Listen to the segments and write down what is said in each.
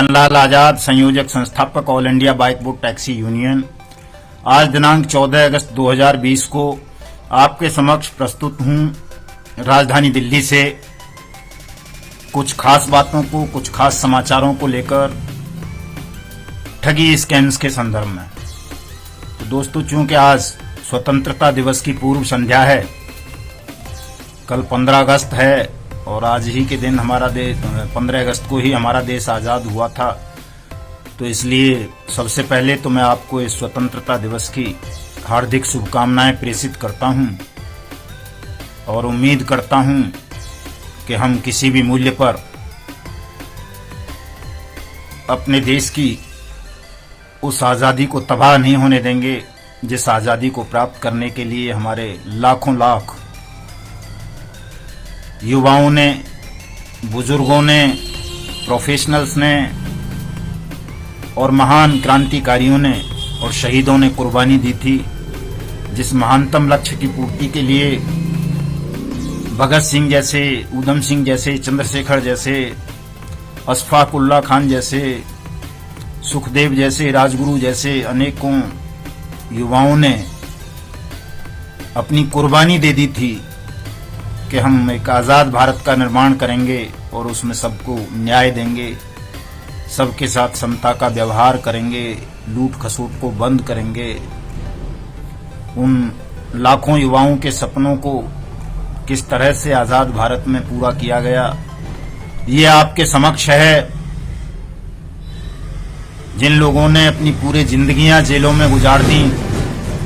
धनलाल आजाद, संयोजक संस्थापक all India bike boat taxi union. आज दिनांक 14 अगस्त 2020 को आपके समक्ष प्रस्तुत हूं राजधानी दिल्ली से कुछ खास बातों को, कुछ खास समाचारों को लेकर ठगी स्कैम्स के संदर्भ में। तो दोस्तों, चूंकि आज स्वतंत्रता दिवस की पूर्व संध्या है, कल 15 अगस्त है और आज ही के दिन हमारा देश 15 अगस्त को ही हमारा देश आज़ाद हुआ था, तो इसलिए सबसे पहले तो मैं आपको इस स्वतंत्रता दिवस की हार्दिक शुभकामनाएं प्रेषित करता हूं और उम्मीद करता हूं कि हम किसी भी मूल्य पर अपने देश की उस आज़ादी को तबाह नहीं होने देंगे जिस आज़ादी को प्राप्त करने के लिए हमारे लाखों लाख युवाओं ने, बुजुर्गों ने, प्रोफेशनल्स ने और महान क्रांतिकारियों ने और शहीदों ने कुर्बानी दी थी। जिस महानतम लक्ष्य की पूर्ति के लिए भगत सिंह जैसे, ऊधम सिंह जैसे, चंद्रशेखर जैसे, अशफाक उल्लाह खान जैसे, सुखदेव जैसे, राजगुरु जैसे अनेकों युवाओं ने अपनी कुर्बानी दे दी थी कि हम एक आज़ाद भारत का निर्माण करेंगे और उसमें सबको न्याय देंगे, सबके साथ समता का व्यवहार करेंगे, लूट खसूट को बंद करेंगे। उन लाखों युवाओं के सपनों को किस तरह से आज़ाद भारत में पूरा किया गया, ये आपके समक्ष है। जिन लोगों ने अपनी पूरी जिंदगियां जेलों में गुजार दी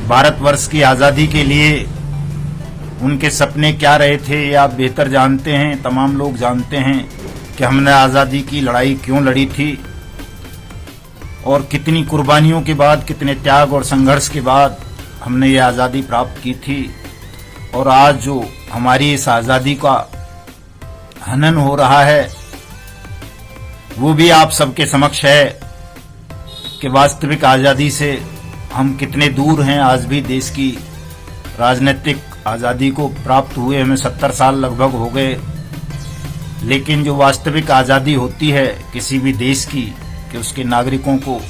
भारतवर्ष की आज़ादी के लिए, उनके सपने क्या रहे थे ये आप बेहतर जानते हैं। तमाम लोग जानते हैं कि हमने आज़ादी की लड़ाई क्यों लड़ी थी और कितनी कुर्बानियों के बाद, कितने त्याग और संघर्ष के बाद हमने ये आज़ादी प्राप्त की थी। और आज जो हमारी इस आज़ादी का हनन हो रहा है वो भी आप सबके समक्ष है कि वास्तविक आज़ादी से हम कितने दूर हैं। आज भी देश की राजनीतिक आज़ादी को प्राप्त हुए हमें 70 साल लगभग हो गए, लेकिन जो वास्तविक आज़ादी होती है किसी भी देश की कि उसके नागरिकों को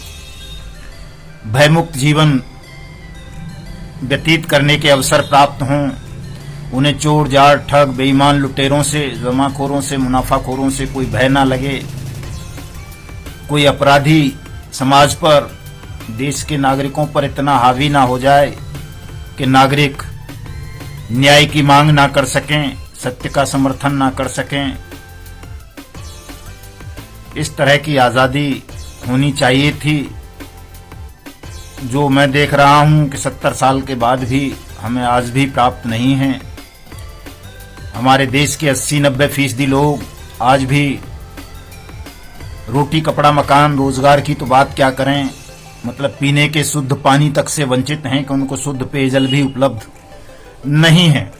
भयमुक्त जीवन व्यतीत करने के अवसर प्राप्त हों, उन्हें चोर जार ठग बेईमान लुटेरों से, जमाखोरों से, मुनाफाखोरों से कोई भय ना लगे, कोई अपराधी समाज पर, देश के नागरिकों पर इतना हावी ना हो जाए कि नागरिक न्याय की मांग ना कर सकें, सत्य का समर्थन ना कर सकें। इस तरह की आज़ादी होनी चाहिए थी, जो मैं देख रहा हूं कि 70 साल के बाद भी हमें आज भी प्राप्त नहीं है। हमारे देश के 80-90% लोग आज भी रोटी कपड़ा मकान रोजगार की तो बात क्या करें, मतलब पीने के शुद्ध पानी तक से वंचित हैं कि उनको शुद्ध पेयजल भी उपलब्ध नहीं है,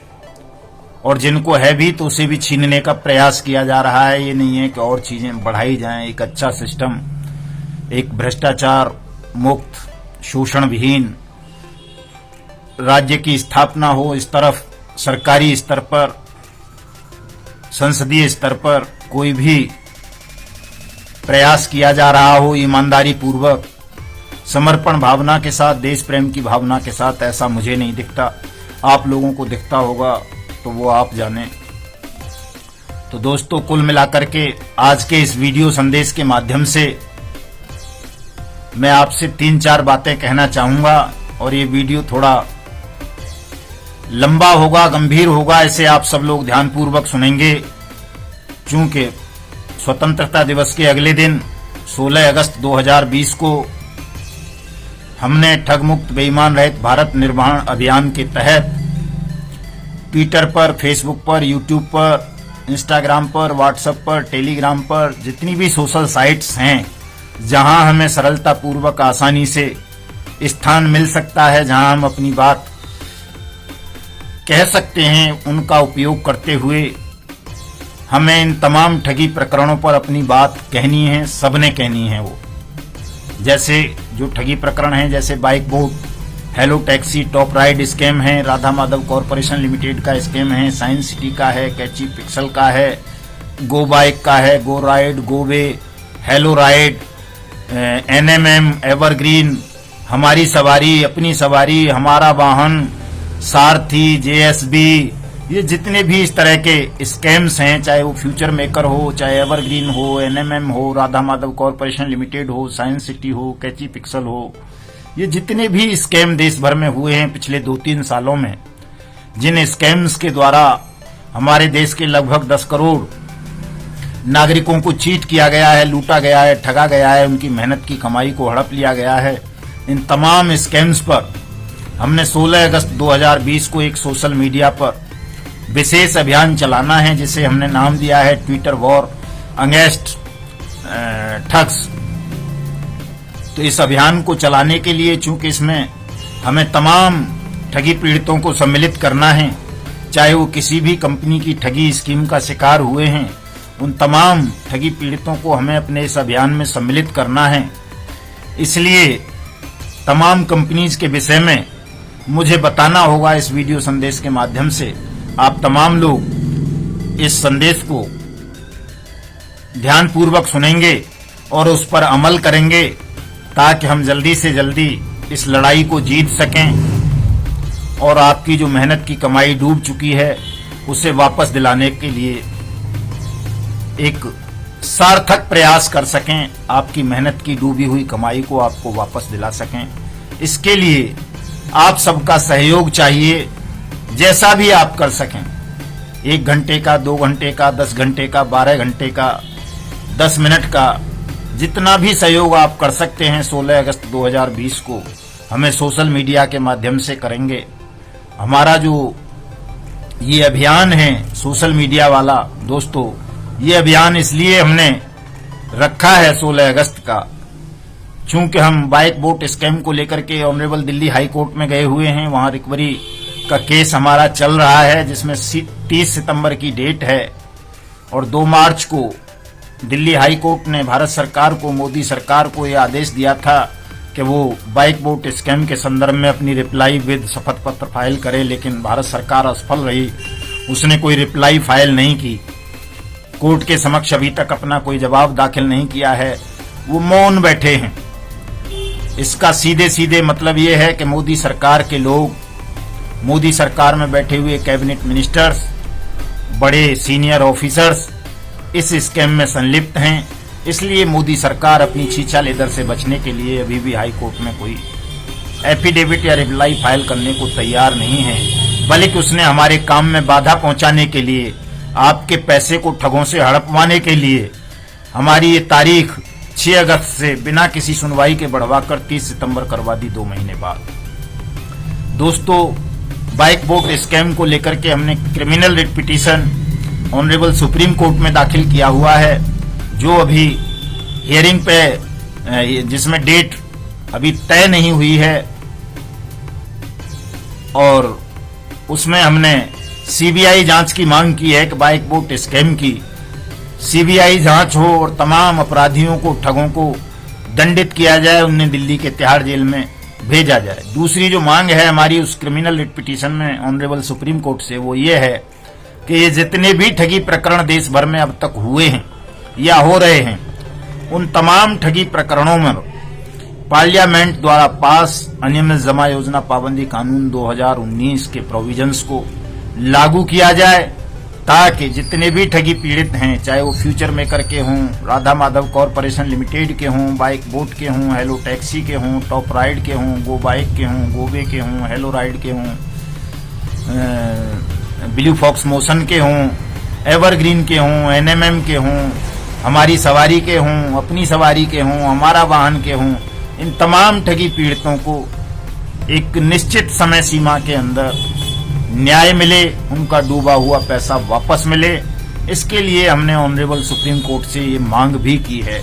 और जिनको है भी तो उसे भी छीनने का प्रयास किया जा रहा है। ये नहीं है कि और चीजें बढ़ाई जाएं, एक अच्छा सिस्टम, एक भ्रष्टाचार मुक्त, शोषण विहीन राज्य की स्थापना हो। इस तरफ सरकारी स्तर पर, संसदीय स्तर पर कोई भी प्रयास किया जा रहा हो ईमानदारी पूर्वक, समर्पण भावना के साथ, देश प्रेम की भावना के साथ, ऐसा मुझे नहीं दिखता। आप लोगों को दिखता होगा तो वो आप जाने। तो दोस्तों, कुल मिलाकर के आज के इस वीडियो संदेश के माध्यम से मैं आपसे 3-4 बातें कहना चाहूंगा और ये वीडियो थोड़ा लंबा होगा, गंभीर होगा, इसे आप सब लोग ध्यानपूर्वक सुनेंगे। चूंकि स्वतंत्रता दिवस के अगले दिन 16 अगस्त 2020 को हमने ठग मुक्त बेईमान रहित भारत निर्माण अभियान के तहत ट्विटर पर, फेसबुक पर, यूट्यूब पर, इंस्टाग्राम पर, व्हाट्सएप पर, टेलीग्राम पर, जितनी भी सोशल साइट्स हैं जहां हमें सरलता पूर्वक आसानी से स्थान मिल सकता है, जहां हम अपनी बात कह सकते हैं, उनका उपयोग करते हुए हमें इन तमाम ठगी प्रकरणों पर अपनी बात कहनी है। सबने कहनी है वो, जैसे जो ठगी प्रकरण हैं, जैसे bike boat, hello taxi, top ride scam है, राधा माधव कॉरपोरेशन लिमिटेड का स्कैम है, साइंस सिटी का है, कैची पिक्सल का है, गो बाइक का है, गो राइड, गो वे, हेलो राइड, NMM, एवरग्रीन, हमारी सवारी, अपनी सवारी, हमारा वाहन, सारथी, JSB, ये जितने भी इस तरह के स्कैम्स हैं, चाहे वो फ्यूचर मेकर हो, चाहे एवरग्रीन हो, NMM हो, राधा माधव कॉरपोरेशन लिमिटेड हो, साइंस सिटी हो, कैची पिक्सल हो, ये जितने भी स्कैम देश भर में हुए हैं पिछले 2-3 सालों में, जिन स्कैम्स के द्वारा हमारे देश के लगभग 10 करोड़ नागरिकों को चीट किया गया है, लूटा गया है, ठगा गया है, उनकी मेहनत की कमाई को हड़प लिया गया है, इन तमाम स्कैम्स पर हमने 16 अगस्त 2020 को एक सोशल मीडिया पर विशेष अभियान चलाना है, जिसे हमने नाम दिया है ट्विटर वॉर अगेंस्ट ठग्स। तो इस अभियान को चलाने के लिए, चूंकि इसमें हमें तमाम ठगी पीड़ितों को सम्मिलित करना है, चाहे वो किसी भी कंपनी की ठगी स्कीम का शिकार हुए हैं, उन तमाम ठगी पीड़ितों को हमें अपने इस अभियान में सम्मिलित करना है। इसलिए तमाम कंपनीज के विषय में मुझे बताना होगा इस वीडियो संदेश के माध्यम से। आप तमाम लोग इस संदेश को ध्यानपूर्वक सुनेंगे और उस पर अमल करेंगे, ताकि हम जल्दी से जल्दी इस लड़ाई को जीत सकें और आपकी जो मेहनत की कमाई डूब चुकी है उसे वापस दिलाने के लिए एक सार्थक प्रयास कर सकें, आपकी मेहनत की डूबी हुई कमाई को आपको वापस दिला सकें। इसके लिए आप सबका सहयोग चाहिए, जैसा भी आप कर सकें। 1 घंटे का, 2 घंटे का, 10 घंटे का, 12 घंटे का, 10 मिनट का, जितना भी सहयोग आप कर सकते हैं 16 अगस्त 2020 को हमें सोशल मीडिया के माध्यम से करेंगे। हमारा जो ये अभियान है सोशल मीडिया वाला, दोस्तों, ये अभियान इसलिए हमने रखा है 16 अगस्त का, चूंकि हम बाइक बोट स्कैम को लेकर के ऑनरेबल दिल्ली हाई कोर्ट में गए हुए हैं। वहां रिकवरी का केस हमारा चल रहा है, जिसमें 30 सितंबर की डेट है और 2 मार्च को दिल्ली हाई कोर्ट ने भारत सरकार को, मोदी सरकार को यह आदेश दिया था कि वो बाइक बोट स्कैम के संदर्भ में अपनी रिप्लाई विद शपथ पत्र फाइल करे, लेकिन भारत सरकार असफल रही, उसने कोई रिप्लाई फाइल नहीं की, कोर्ट के समक्ष अभी तक अपना कोई जवाब दाखिल नहीं किया है, वो मौन बैठे हैं। इसका सीधे सीधे मतलब ये है कि मोदी सरकार के लोग, मोदी सरकार में बैठे हुए कैबिनेट मिनिस्टर्स, बड़े सीनियर ऑफिसर्स इस स्कैम में संलिप्त हैं। इसलिए मोदी सरकार अपनी छीछा लेदर से बचने के लिए अभी भी हाई कोर्ट में कोई एफिडेविट या रिप्लाई फाइल करने को तैयार नहीं है, बल्कि उसने हमारे काम में बाधा पहुंचाने के लिए, आपके पैसे को ठगों से हड़पवाने के लिए हमारी ये तारीख 6 अगस्त से बिना किसी सुनवाई के बढ़वाकर 30 सितंबर करवा दी 2 महीने बाद। दोस्तों, बाइक बोट स्कैम को लेकर के हमने criminal writ petition honourable supreme court में दाखिल किया हुआ है, जो अभी हियरिंग पे, जिसमें डेट अभी तय नहीं हुई है, और उसमें हमने CBI जांच की मांग की है कि बाइक बोट स्कैम की CBI जांच हो और तमाम अपराधियों को, ठगों को दंडित किया जाए, उन्हें दिल्ली के तिहाड़ जेल में भेजा जाए। दूसरी जो मांग है हमारी उस क्रिमिनल रिट पिटीशन में ऑनरेबल सुप्रीम कोर्ट से, वो ये है कि ये जितने भी ठगी प्रकरण देश भर में अब तक हुए हैं या हो रहे हैं, उन तमाम ठगी प्रकरणों में पार्लियामेंट द्वारा पास अनियमित जमा योजना पाबंदी कानून 2019 के प्रोविजंस को लागू किया जाए, ताकि जितने भी ठगी पीड़ित हैं, चाहे वो फ्यूचर मेकर के हों, राधा माधव कॉरपोरेशन लिमिटेड के हों, बाइक बोट के हों, हेलो टैक्सी के हों, टॉप राइड के हों, गो बाइक के हों, गोवे के हों, हेलो राइड के हों, ब्लू फॉक्स मोशन के हों, एवरग्रीन के हों, NMM के हों, हमारी सवारी के हों, अपनी सवारी के हों, हमारा वाहन के हों, इन तमाम ठगी पीड़ितों को एक निश्चित समय सीमा के अंदर न्याय मिले, उनका डूबा हुआ पैसा वापस मिले। इसके लिए हमने ऑनरेबल सुप्रीम कोर्ट से ये मांग भी की है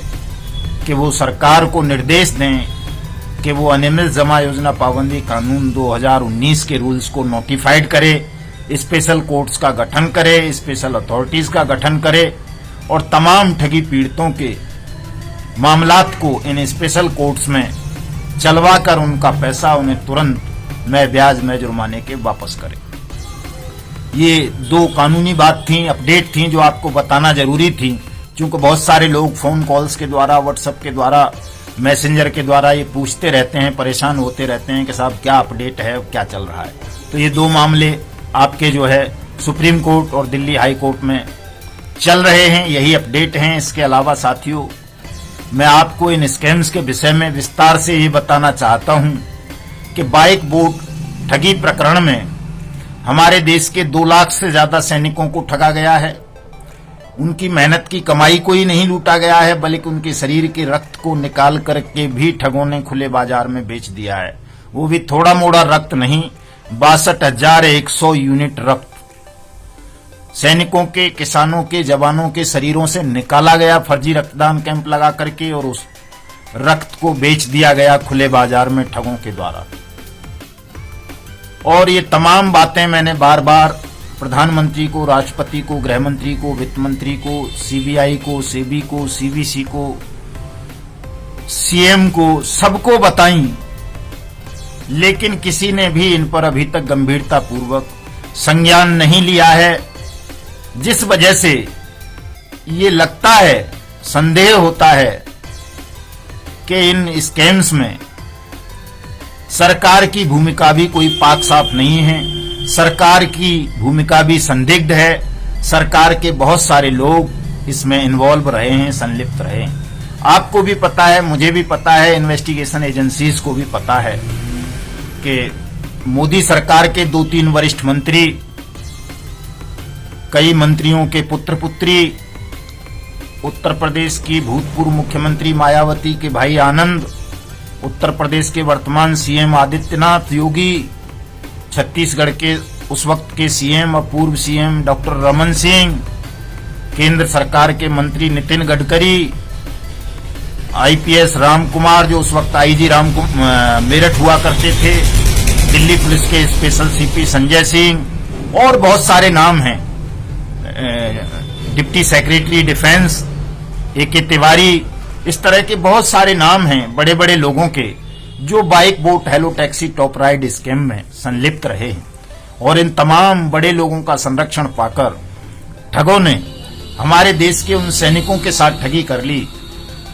कि वो सरकार को निर्देश दें कि वो अनियमित जमा योजना पाबंदी कानून 2019 के रूल्स को नोटिफाइड करे, स्पेशल कोर्ट्स का गठन करे, स्पेशल अथॉरिटीज का गठन करे और तमाम ठगी पीड़ितों के मामलात को इन स्पेशल कोर्ट्स में चलवाकर उनका पैसा उन्हें तुरंत में ब्याज में जुर्माने के वापस करे। ये 2 कानूनी बात थी, अपडेट थी, जो आपको बताना जरूरी थी, क्योंकि बहुत सारे लोग फोन कॉल्स के द्वारा, व्हाट्सएप के द्वारा, मैसेंजर के द्वारा ये पूछते रहते हैं, परेशान होते रहते हैं कि साहब क्या अपडेट है, क्या चल रहा है। तो ये दो मामले आपके जो है सुप्रीम कोर्ट और दिल्ली हाई कोर्ट में चल रहे हैं, यही अपडेट हैं। इसके अलावा साथियों, मैं आपको इन स्कैम्स के विषय में विस्तार से ये बताना चाहता हूं कि बाइक बोट ठगी प्रकरण में हमारे देश के 2 लाख से ज्यादा सैनिकों को ठगा गया है। उनकी मेहनत की कमाई को ही नहीं लूटा गया है, बल्कि उनके शरीर के रक्त को निकाल करके भी ठगों ने खुले बाजार में बेच दिया है। वो भी थोड़ा मोड़ा रक्त नहीं, 62,100 यूनिट रक्त सैनिकों के, किसानों के, जवानों के शरीरों से निकाला गया फर्जी रक्तदान कैंप लगा करके, और उस रक्त को बेच दिया गया खुले बाजार में ठगों के द्वारा। और ये तमाम बातें मैंने बार बार प्रधानमंत्री को, राष्ट्रपति को, गृह मंत्री को, वित्त मंत्री को, सीबीआई को, सेबी को, सीवीसी को, सीएम को, सबको बताई, लेकिन किसी ने भी इन पर अभी तक गंभीरता पूर्वक संज्ञान नहीं लिया है, जिस वजह से ये लगता है, संदेह होता है कि इन स्कैम्स में सरकार की भूमिका भी कोई पाक साफ नहीं है, सरकार की भूमिका भी संदिग्ध है। सरकार के बहुत सारे लोग इसमें इन्वॉल्व रहे हैं, संलिप्त रहे हैं। आपको भी पता है, मुझे भी पता है, इन्वेस्टिगेशन एजेंसीज को भी पता है कि मोदी सरकार के 2-3 वरिष्ठ मंत्री, कई मंत्रियों के पुत्र पुत्री, उत्तर प्रदेश की भूतपूर्व मुख्यमंत्री मायावती के भाई आनंद, उत्तर प्रदेश के वर्तमान सीएम आदित्यनाथ योगी, छत्तीसगढ़ के उस वक्त के सीएम और पूर्व सीएम डॉक्टर रमन सिंह, केंद्र सरकार के मंत्री नितिन गडकरी, आईपीएस राम कुमार जो उस वक्त आईजी मेरठ हुआ करते थे, दिल्ली पुलिस के स्पेशल सीपी संजय सिंह, और बहुत सारे नाम हैं, डिप्टी सेक्रेटरी डिफेंस एके तिवारी, इस तरह के बहुत सारे नाम हैं बड़े बड़े लोगों के, जो bike boat hello taxi top ride scam में संलिप्त रहे हैं। और इन तमाम बड़े लोगों का संरक्षण पाकर ठगों ने हमारे देश के उन सैनिकों के साथ ठगी कर ली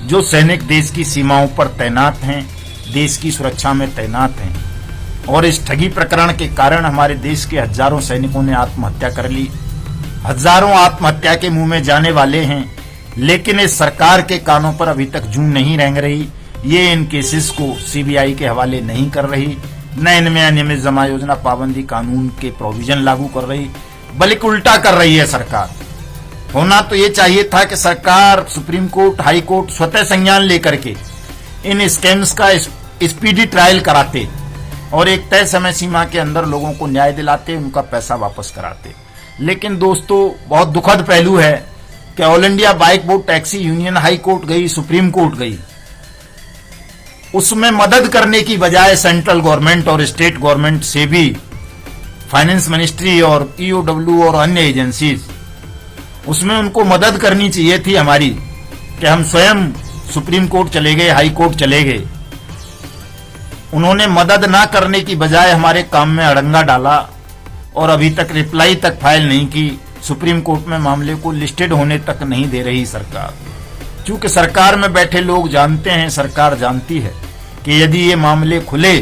जो सैनिक देश की सीमाओं पर तैनात हैं, देश की सुरक्षा में तैनात हैं। और इस ठगी प्रकरण के कारण हमारे देश के हजारों सैनिकों ने आत्महत्या कर ली, हजारों आत्महत्या के मुंह में जाने वाले हैं, लेकिन इस सरकार के कानों पर अभी तक जूं नहीं रेंग रही। ये इन केसेस को सीबीआई के हवाले नहीं कर रही, न इनमें अनियमित जमा योजना पाबंदी कानून के प्रोविजन लागू कर रही, बल्कि उल्टा कर रही है सरकार। होना तो ये चाहिए था कि सरकार, सुप्रीम कोर्ट, हाई कोर्ट स्वतः संज्ञान लेकर के इन स्कैम्स का स्पीडी ट्रायल कराते और एक तय समय सीमा के अंदर लोगों को न्याय दिलाते, उनका पैसा वापस कराते। लेकिन दोस्तों, बहुत दुखद पहलू है कि all India bike boat taxi union high court गई, सुप्रीम कोर्ट गई, उसमें मदद करने की बजाय सेंट्रल गवर्नमेंट और स्टेट गवर्नमेंट से भी, फाइनेंस मिनिस्ट्री और ईओडब्ल्यू और अन्य एजेंसीज, उसमें उनको मदद करनी चाहिए थी हमारी, कि हम स्वयं सुप्रीम कोर्ट चले गए, हाई कोर्ट चले गए। उन्होंने मदद ना करने की बजाय हमारे काम में अड़ंगा डाला और अभी तक रिप्लाई तक फाइल नहीं की। सुप्रीम कोर्ट में मामले को लिस्टेड होने तक नहीं दे रही सरकार, क्योंकि सरकार में बैठे लोग जानते हैं, सरकार जानती है कि यदि ये मामले खुले,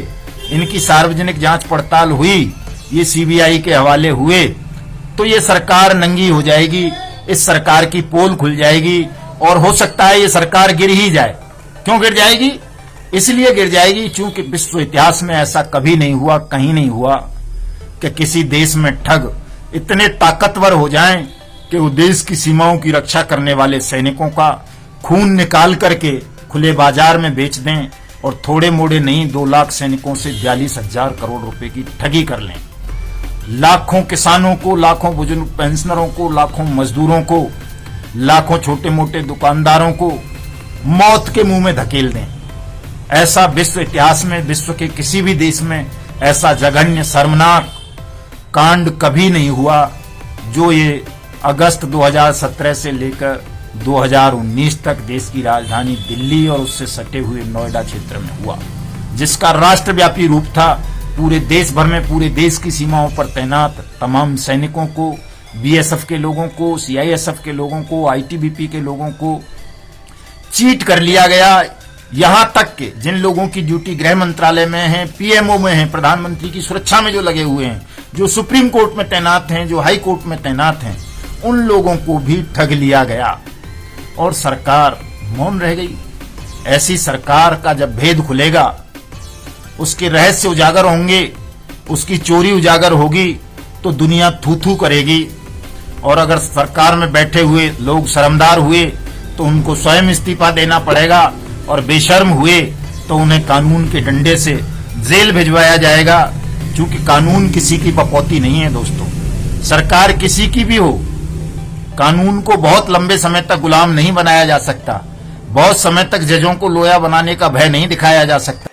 इनकी सार्वजनिक जांच पड़ताल हुई, ये सीबीआई के हवाले हुए, तो ये सरकार नंगी हो जाएगी, इस सरकार की पोल खुल जाएगी और हो सकता है ये सरकार गिर ही जाए। क्यों गिर जाएगी? इसलिए गिर जाएगी क्योंकि विश्व इतिहास में ऐसा कभी नहीं हुआ, कहीं नहीं हुआ कि किसी देश में ठग इतने ताकतवर हो जाएं कि वो देश की सीमाओं की रक्षा करने वाले सैनिकों का खून निकाल करके खुले बाजार में बेच दें और थोड़े मोड़े नहीं 2 लाख सैनिकों से 42,000 करोड़ रुपए की ठगी कर लें। लाखों किसानों को, लाखों बुजुर्ग पेंशनरों को, लाखों मजदूरों को, लाखों छोटे मोटे दुकानदारों को मौत के मुंह में धकेल दें। ऐसा विश्व इतिहास में, विश्व के किसी भी देश में ऐसा जघन्य शर्मनाक कांड कभी नहीं हुआ जो ये अगस्त 2017 से लेकर 2019 तक देश की राजधानी दिल्ली और उससे सटे हुए नोएडा क्षेत्र में हुआ, जिसका राष्ट्रव्यापी रूप था। पूरे देश भर में, पूरे देश की सीमाओं पर तैनात तमाम सैनिकों को बीएसएफ के लोगों को, सीआईएसएफ के लोगों को, आईटीबीपी के लोगों को चीट कर लिया गया। यहां तक कि जिन लोगों की ड्यूटी गृह मंत्रालय में है, पीएमओ में है, प्रधानमंत्री की सुरक्षा में जो लगे हुए हैं, जो सुप्रीम कोर्ट में तैनात हैं, जो हाई कोर्ट में तैनात हैं, उन लोगों को भी ठग लिया गया और सरकार मौन रह गई। ऐसी सरकार का जब भेद खुलेगा, उसके रहस्य उजागर होंगे, उसकी चोरी उजागर होगी, तो दुनिया थू थू करेगी। और अगर सरकार में बैठे हुए लोग शर्मदार हुए तो उनको स्वयं इस्तीफा देना पड़ेगा, और बेशर्म हुए तो उन्हें कानून के डंडे से जेल भिजवाया जाएगा। क्योंकि कानून किसी की बपौती नहीं है दोस्तों, सरकार किसी की भी हो, कानून को बहुत लंबे समय तक गुलाम नहीं बनाया जा सकता। बहुत समय तक जजों को लोया बनाने का भय नहीं दिखाया जा सकता।